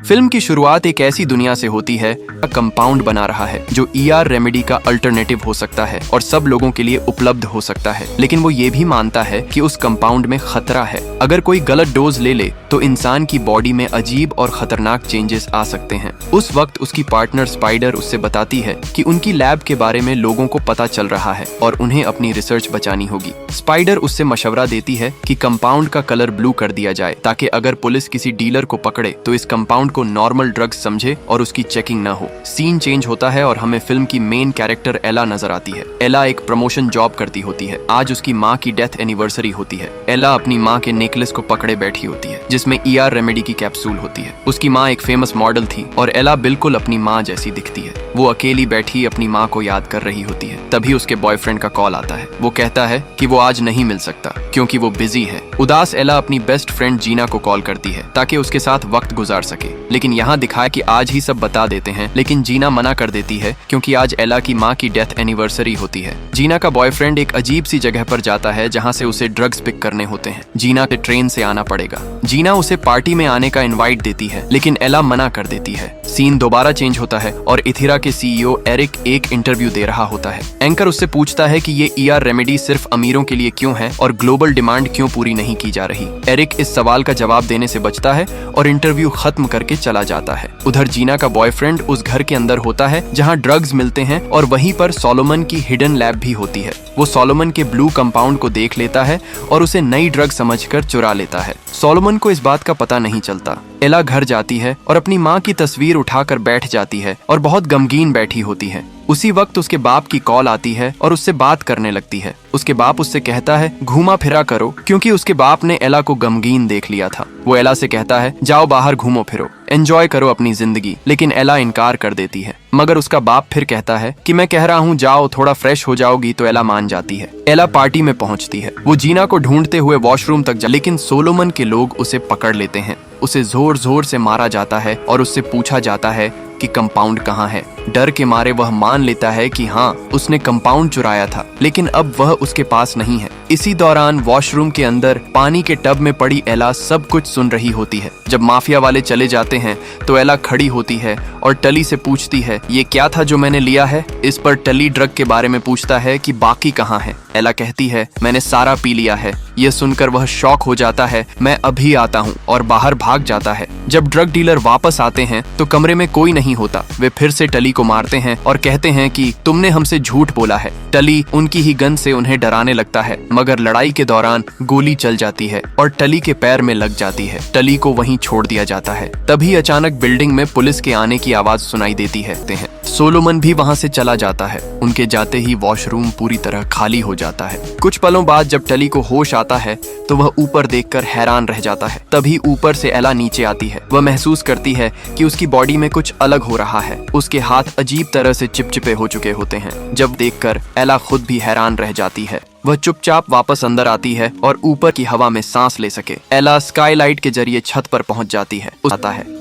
Film की शुरुआत एक ऐसी दुनिया से होती है कंपाउंड बना रहा है जो ईआर रेमेडी का अल्टरनेटिव हो सकता है और सब लोगों के लिए उपलब्ध हो सकता है, लेकिन वो ये भी मानता है कि उस कंपाउंड में खतरा है। अगर कोई गलत डोज ले ले तो इंसान की बॉडी में अजीब और खतरनाक चेंजेस आ सकते हैं। उस वक्त उसकी पार्टनर स्पाइडर उससे बताती है कि उनकी लैब के बारे में लोगों को पता चल रहा है और उन्हें अपनी रिसर्च बचानी होगी। स्पाइडर उससे मशवरा देती है कि कंपाउंड का कलर ब्लू कर दिया जाए ताकि अगर पुलिस किसी डीलर को पकड़े तो इस कंपाउंड को नॉर्मल ड्रग्स समझे और उसकी चेकिंग न हो। सीन चेंज होता है और हमें फिल्म की मेन कैरेक्टर एला नजर आती है। एला एक प्रमोशन जॉब करती होती है। आज उसकी माँ की डेथ एनिवर्सरी होती है। एला अपनी माँ के नेकलेस को पकड़े बैठी होती है जिसमें ईआर रेमेडी की कैप्सूल होती है। उसकी माँ एक फेमस मॉडल थी और एला बिल्कुल अपनी माँ जैसी दिखती है। वो अकेली बैठी अपनी माँ को याद कर रही होती है। तभी उसके बॉयफ्रेंड का कॉल आता है। वो कहता है कि वो आज नहीं मिल सकता क्योंकि वो बिजी है। उदास एला अपनी बेस्ट फ्रेंड जीना को कॉल करती है ताकि उसके साथ वक्त गुजार सके, लेकिन यहाँ दिखाया कि आज ही सब बता देते हैं, लेकिन जीना मना कर देती है क्योंकि आज एला की माँ की डेथ एनिवर्सरी होती है। जीना का बॉयफ्रेंड एक अजीब सी जगह पर जाता है जहाँ से उसे ड्रग्स पिक करने होते हैं। जीना के ट्रेन से आना पड़ेगा। जीना उसे पार्टी में आने का इनवाइट देती है, लेकिन एला मना कर देती है। सीन दोबारा चेंज होता है और इथिरा के सीईओ एरिक एक इंटरव्यू दे रहा होता है। एंकर उससे पूछता है कि ये ईआर रेमेडी सिर्फ अमीरों के लिए क्यों है और ग्लोबल डिमांड क्यों पूरी नहीं की जा रही। एरिक इस सवाल का जवाब देने से बचता है और इंटरव्यू खत्म करके चला जाता है। उधर जीना का बॉयफ्रेंड उस घर के अंदर होता है जहाँ ड्रग्स मिलते हैं और वहीं पर सोलोमन की हिडन लैब भी होती है। वो सोलोमन के ब्लू कंपाउंड को देख लेता है और उसे नई ड्रग समझकर चुरा लेता है। सोलोमन को इस बात का पता नहीं चलता। एला घर जाती है और अपनी माँ की तस्वीर उठाकर बैठ जाती है और बहुत गमगीन बैठी होती है। उसी वक्त उसके बाप की कॉल आती है और उससे बात करने लगती है। उसके बाप उससे कहता है घूमा फिरा करो, क्योंकि उसके बाप ने एला को गमगीन देख लिया था। वो एला से कहता है जाओ बाहर घूमो फिरो, एंजॉय करो अपनी जिंदगी, लेकिन एला इनकार कर देती है। मगर उसका बाप फिर कहता है कि मैं कह रहा हूँ जाओ, थोड़ा फ्रेश हो जाओगी, तो एला मान जाती है। एला पार्टी में पहुंचती है। वो जीना को ढूंढते हुए वॉशरूम तक लेकिन सोलोमन के लोग उसे पकड़ लेते हैं। उसे जोर जोर से मारा जाता है और उससे पूछा जाता है कि कंपाउंड कहाँ है। डर के मारे वह मान लेता है कि हाँ, उसने कंपाउंड चुराया था, लेकिन अब वह उसके पास नहीं है। इसी दौरान वॉशरूम के अंदर पानी के टब में पड़ी एला सब कुछ सुन रही होती है। जब माफिया वाले चले जाते हैं तो एला खड़ी होती है और टली से पूछती है ये क्या था जो मैंने लिया है। इस पर टली ड्रग के बारे में पूछता है कि बाकी कहाँ है। एला कहती है मैंने सारा पी लिया है। यह सुनकर वह शॉक हो जाता है। मैं अभी आता हूँ और बाहर भाग जाता है। जब ड्रग डीलर वापस आते हैं तो कमरे में कोई नहीं होता। वे फिर से टली को मारते हैं और कहते हैं कि तुमने हमसे झूठ बोला है। टली उनकी ही गन से उन्हें डराने लगता है, मगर लड़ाई के दौरान गोली चल जाती है और टली के पैर में लग जाती है। टली को वहीं छोड़ दिया जाता है। तभी अचानक बिल्डिंग में पुलिस के आने की आवाज सुनाई देती है। सोलोमन भी वहां से चला जाता है। उनके जाते ही वॉशरूम पूरी तरह खाली हो जाता है। कुछ पलों बाद जब टली को होश आता है तो वह ऊपर देखकर हैरान रह जाता है। तभी ऊपर से एला नीचे आती है। वह महसूस करती है कि उसकी बॉडी में कुछ अलग हो रहा है। उसके हाथ अजीब तरह से चिपचिपे हो चुके होते हैं। जब देखकर एला खुद भी हैरान रह जाती है। वह चुपचाप वापस अंदर आती है और ऊपर की हवा में सांस ले सके। एला स्काईलाइट के जरिए छत पर पहुंच जाती है।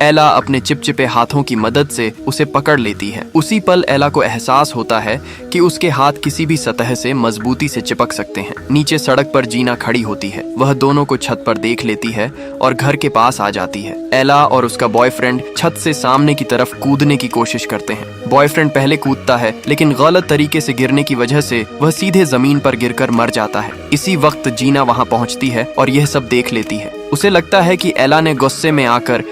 एला अपने चिपचिपे हाथों की मदद से उसे पकड़ लेती है। उसी पल एला को एहसास होता है कि उसके हाथ किसी भी सतह से मजबूती से चिपक सकते हैं। नीचे सड़क पर जीना खड़ी होती है। वह दोनों को छत पर देख लेती है और घर के पास आ जाती है। एला और उसका बॉयफ्रेंड छत से सामने की तरफ कूदने की कोशिश करते हैं। बॉयफ्रेंड पहले कूदता है, लेकिन गलत तरीके से गिरने की वजह से वह सीधे जमीन पर गिरकर मर जाता है। इसी वक्त जीना वहां पहुंचती है और यह सब देख लेती है। उसे लगता है कि एला ने गुस्से में आकर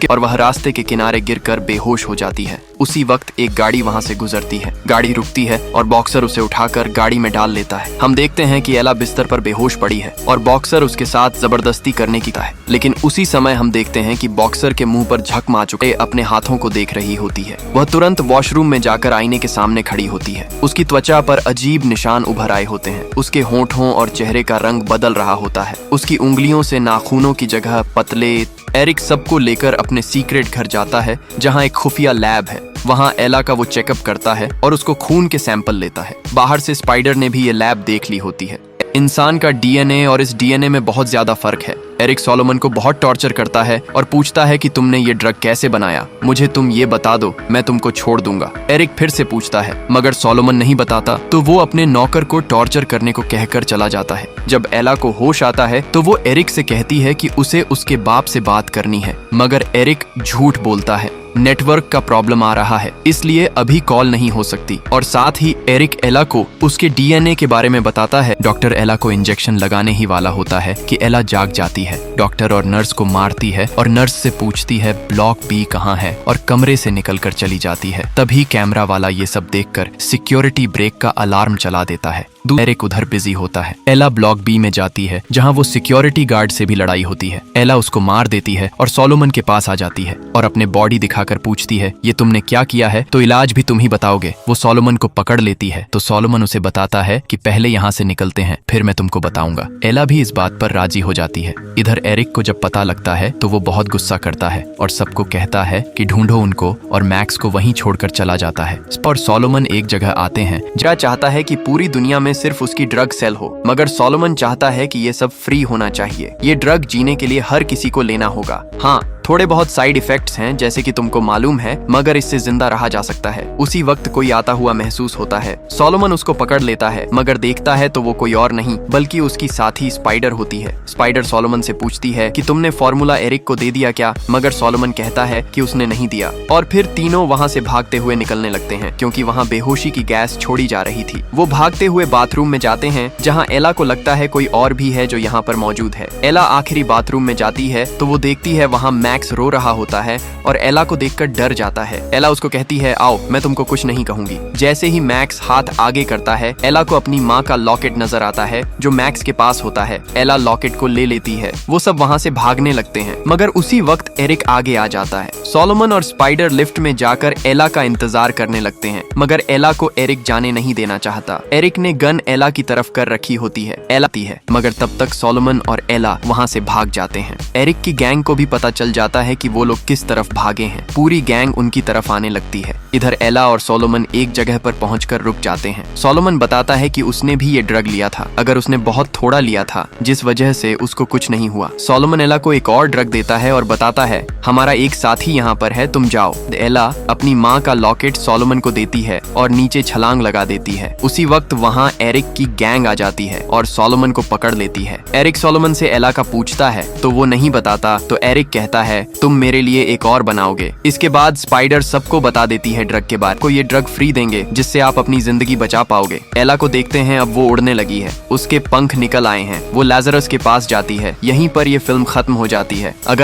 और वह रास्ते के किनारे गिरकर बेहोश हो जाती है। उसी वक्त एक गाड़ी वहां से गुजरती है। गाड़ी रुकती है और बॉक्सर उसे उठाकर गाड़ी में डाल लेता है। हम देखते हैं कि एला बिस्तर पर बेहोश पड़ी है और बॉक्सर उसके साथ जबरदस्ती करने की है, लेकिन उसी समय हम देखते हैं कि बॉक्सर के मुंह पर झक मार चुके अपने हाथों को देख रही होती है। वह तुरंत वॉशरूम में जाकर आईने के सामने खड़ी होती है। उसकी त्वचा पर अजीब निशान उभर आए होते हैं। उसके होंठों और चेहरे का रंग बदल रहा होता है। उसकी उंगलियों से नाखूनों की जगह पतले। एरिक सबको लेकर अपने सीक्रेट घर जाता है जहां एक खुफिया लैब है। वहां एला का वो चेकअप करता है और उसको खून के सैंपल लेता है। बाहर से स्पाइडर ने भी ये लैब देख ली होती है। इंसान का डीएनए और इस डीएनए में बहुत ज्यादा फर्क है। एरिक सोलोमन को बहुत टॉर्चर करता है और पूछता है कि तुमने ये ड्रग कैसे बनाया, मुझे तुम ये बता दो, मैं तुमको छोड़ दूंगा। एरिक फिर से पूछता है, मगर सोलोमन नहीं बताता तो वो अपने नौकर को टॉर्चर करने को कहकर चला जाता है। जब एला को होश आता है तो वो एरिक से कहती है कि उसे उसके बाप से बात करनी है, मगर एरिक झूठ बोलता है। नेटवर्क का प्रॉब्लम आ रहा है, इसलिए अभी कॉल नहीं हो सकती। और साथ ही एरिक एला को उसके डीएनए के बारे में बताता है। डॉक्टर एला को इंजेक्शन लगाने ही वाला होता है कि एला जाग जाती है। डॉक्टर और नर्स को मारती है और नर्स से पूछती है ब्लॉक बी कहाँ है और कमरे से निकलकर चली जाती है। तभी कैमरा वाला ये सब देखकर सिक्योरिटी ब्रेक का अलार्म चला देता है। एरिक उधर बिजी होता है। एला ब्लॉक बी में जाती है जहां वो सिक्योरिटी गार्ड से भी लड़ाई होती है। एला उसको मार देती है और सोलोमन के पास आ जाती है और अपने बॉडी दिखाकर पूछती है, ये तुमने क्या किया है, तो इलाज भी तुम ही बताओगे। वो सोलोमन को पकड़ लेती है तो सोलोमन उसे बताता है कि पहले यहाँ से निकलते हैं, फिर मैं तुमको बताऊंगा। एला भी इस बात पर राजी हो जाती है। इधर एरिक को जब पता लगता है तो वो बहुत गुस्सा करता है और सबको कहता है कि ढूंढो उनको, और मैक्स को वहीं छोड़कर चला जाता है। और सोलोमन एक जगह आते हैं जहाँ चाहता है कि पूरी दुनिया में सिर्फ उसकी ड्रग सेल हो, मगर सोलोमन चाहता है कि ये सब फ्री होना चाहिए। ये ड्रग जीने के लिए हर किसी को लेना होगा। हाँ, थोड़े बहुत साइड इफेक्ट्स हैं जैसे कि तुमको मालूम है, मगर इससे जिंदा रहा जा सकता है। उसी वक्त कोई आता हुआ महसूस होता है। सोलोमन उसको पकड़ लेता है, मगर देखता है तो वो कोई और नहीं बल्कि उसकी साथी स्पाइडर होती है। स्पाइडर सोलोमन से पूछती है कि तुमने फॉर्मूला एरिक को दे दिया क्या, मगर सोलोमन कहता है कि उसने नहीं दिया। और फिर तीनों वहाँ से भागते हुए निकलने लगते हैं क्योंकि वहाँ बेहोशी की गैस छोड़ी जा रही थी। वो भागते हुए बाथरूम में जाते हैं जहाँ एला को लगता है कोई और भी है जो यहाँ पर मौजूद है। एला आखिरी बाथरूम में जाती है तो वो देखती है वहाँ मैक्स रो रहा होता है और एला को देखकर डर जाता है। एला उसको कहती है, आओ मैं तुमको कुछ नहीं कहूंगी। जैसे ही मैक्स हाथ आगे करता है, एला को अपनी माँ का लॉकेट नजर आता है जो मैक्स के पास होता है। एला लॉकेट को ले लेती है। वो सब वहाँ से भागने लगते हैं, मगर उसी वक्त एरिक आगे आ जाता है। सोलोमन और स्पाइडर लिफ्ट में जाकर एला का इंतजार करने लगते हैं, मगर एला को एरिक जाने नहीं देना चाहता। एरिक ने गन एला की तरफ कर रखी होती है। एला आती है, मगर तब तक सोलोमन और एला वहाँ से भाग जाते हैं। एरिक की गैंग को भी पता चल जाता है कि वो लोग किस तरफ भागे हैं। पूरी गैंग उनकी तरफ आने लगती है। इधर एला और सोलोमन एक जगह पर पहुंचकर रुक जाते हैं। सोलोमन बताता है कि उसने भी ये ड्रग लिया था, अगर उसने बहुत थोड़ा लिया था जिस वजह से उसको कुछ नहीं हुआ। सोलोमन एला को एक और ड्रग देता है और बताता है, हमारा एक साथी यहाँ पर है, तुम जाओ। एला अपनी माँ का लॉकेट सोलोमन को देती है और नीचे छलांग लगा देती है। उसी वक्त वहाँ एरिक की गैंग आ जाती है और सोलोमन को पकड़ लेती है। एरिक सोलोमन से एला का पूछता है तो वो नहीं बताता, तो एरिक कहता है तुम मेरे लिए एक और बनाओगे। इसके बाद स्पाइडर सबको बता देती है ड्रग के बारे में। को ये ड्रग फ्री देंगे जिससे आप अपनी जिंदगी बचा पाओगे। एला को देखते हैं अब वो उड़ने लगी है, उसके पंख निकल आए हैं। वो लाजरस के पास जाती है। यहीं पर ये फिल्म खत्म हो जाती है। अगर